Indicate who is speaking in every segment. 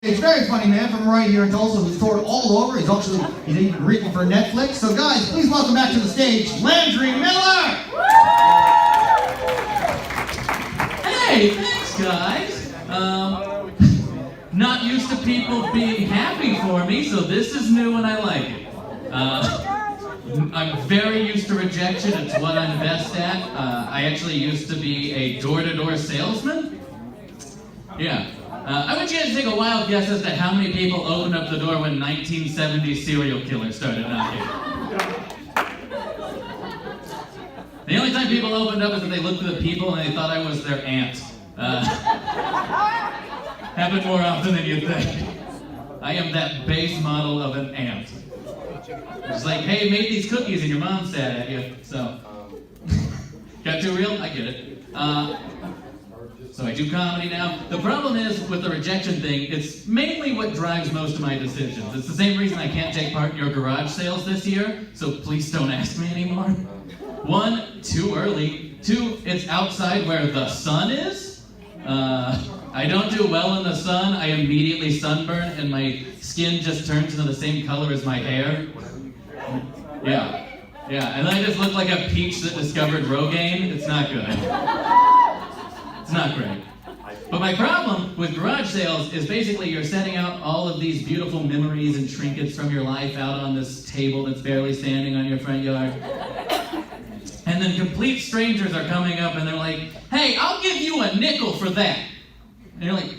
Speaker 1: It's a very funny man from right here in Tulsa who's toured all over. He's even written for Netflix. So guys, please welcome back to the stage, Landry Miller!
Speaker 2: Hey, thanks guys. Not used to people being happy for me, so this is new and I like it. I'm very used to rejection. It's what I'm best at. I actually used to be a door-to-door salesman. Yeah. I want you guys to take a wild guess as to how many people opened up the door when 1970s serial killers started knocking. The only time people opened up is if they looked at the people and they thought I was their aunt. Happened more often than you'd think. I am that base model of an aunt. It's like, hey, made these cookies and your mom's sad at you, so. Got too real? I get it. So I do comedy now. The problem is, with the rejection thing, it's mainly what drives most of my decisions. It's the same reason I can't take part in your garage sales this year, so please don't ask me anymore. 1, too early. 2, it's outside where the sun is. I don't do well in the sun. I immediately sunburn and my skin just turns into the same color as my hair. Yeah, and I just look like a peach that discovered Rogaine. It's not good. It's not great. But my problem with garage sales is basically you're setting out all of these beautiful memories and trinkets from your life out on this table that's barely standing on your front yard. And then complete strangers are coming up and they're like, hey, I'll give you a nickel for that. And you're like,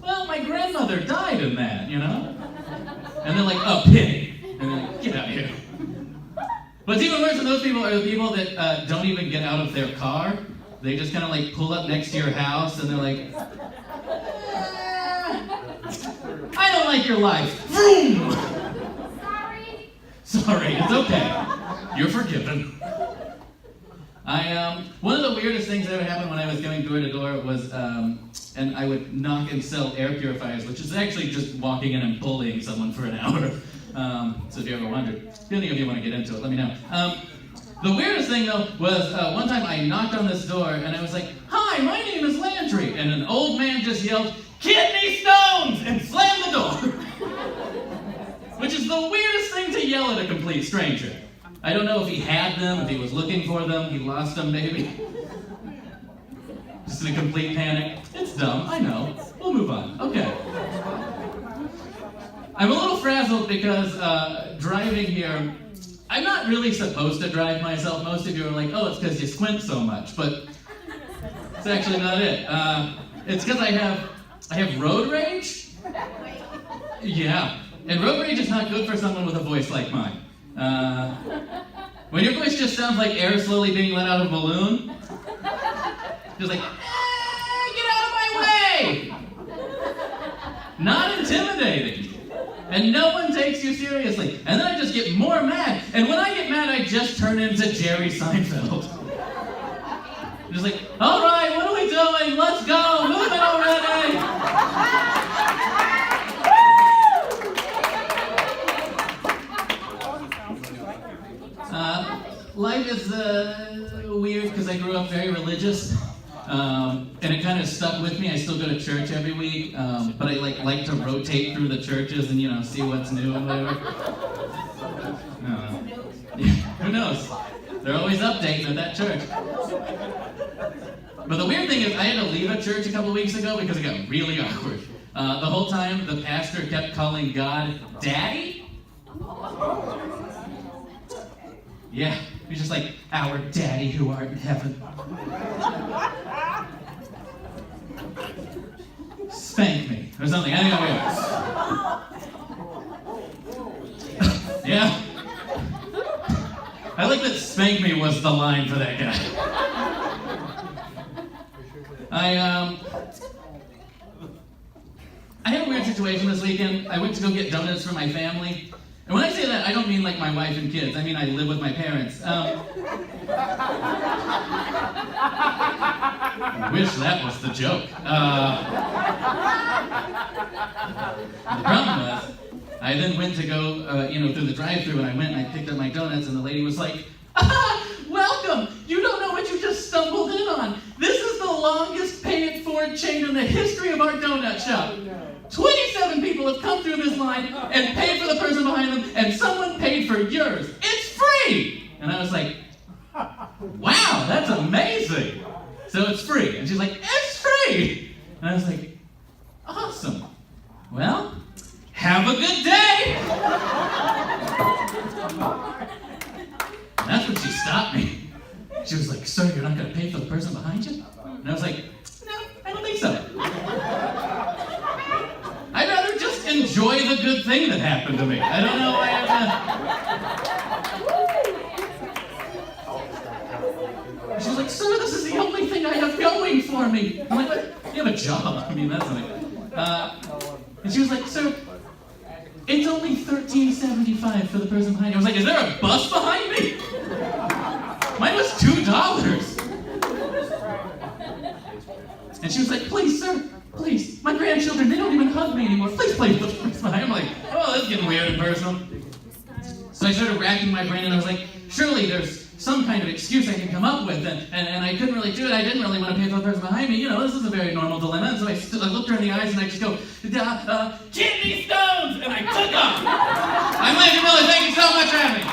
Speaker 2: well, my grandmother died in that, you know? And they're like, a penny. And they're like, get out of here. What's even worse than those people are the people that don't even get out of their car. They just kind of like pull up next to your house and they're like, I don't like your life. Vroom! Sorry, it's okay. You're forgiven. One of the weirdest things that ever happened when I was going door to door was, and I would knock and sell air purifiers, which is actually just walking in and bullying someone for an hour. So if you ever wondered, if any of you want to get into it, let me know. The weirdest thing, though, was one time I knocked on this door, and I was like, hi, my name is Landry, and an old man just yelled, kidney stones, and slammed the door. Which is the weirdest thing to yell at a complete stranger. I don't know if he had them, if he was looking for them, he lost them, maybe. Just in a complete panic. It's dumb, I know. We'll move on. Okay. I'm a little frazzled because driving here, I'm not really supposed to drive myself. Most of you are like, oh, it's because you squint so much, but it's actually not it. It's because I have road rage. Yeah, and road rage is not good for someone with a voice like mine. When your voice just sounds like air slowly being let out of a balloon, just like, get out of my way! Not intimidating. And no one takes you seriously. And then I just get more mad. And when I get mad, I just turn into Jerry Seinfeld. I'm just like, all right, what are we doing? Let's go. Move it already. Life is weird because I grew up very religious. And it kind of stuck with me. I still go to church every week, but I like to rotate through the churches and see what's new and whatever. Who knows? They're always updating at that church. But the weird thing is, I had to leave a church a couple weeks ago because it got really awkward. The whole time, the pastor kept calling God Daddy. Yeah, he's just like, our Daddy who art in heaven. Spank me, or something. I think I'll Yeah. I like that spank me was the line for that guy. I had a weird situation this weekend. I went to go get donuts for my family. And when I say that, I don't mean like my wife and kids. I mean I live with my parents. I wish that was the joke. The problem was, I then went to go, through the drive-thru, and I went and I picked up my donuts, and the lady was like, welcome! You don't know what you just stumbled in on. This is the longest pay-it-forward chain in the history of our donut shop. 27 people have come through this line and paid for the person behind them, and someone paid for yours. It's free! And I was like, wow, that's amazing. So it's free. And she's like, it's free! And I was like, awesome. Well, have a good day! And that's when she stopped me. She was like, sir, you're not going to pay for the person behind you? And I was like, no, I don't think so. I'd rather just enjoy the good thing that happened to me. I don't know why I have to... She was like, sir, this is the only thing I have going for me. I'm like, what? You have a job. I mean, that's like... and she was like, sir, it's only $13.75 for the person behind you. I was like, is there a bus behind me? Mine was $2. And she was like, please, sir, please. My grandchildren, they don't even hug me anymore. Please play with the person behind. I'm like, oh, this is getting weird and personal. So I started racking my brain, and I was like, surely there's some kind of excuse I can come up with, and I couldn't really do it. I didn't really want to pay for the person behind me. You know, this is a very normal dilemma. And so I looked her in the eyes, and I just go, kidney stones! And I took off. I'm Landry Miller. Thank you so much for having me.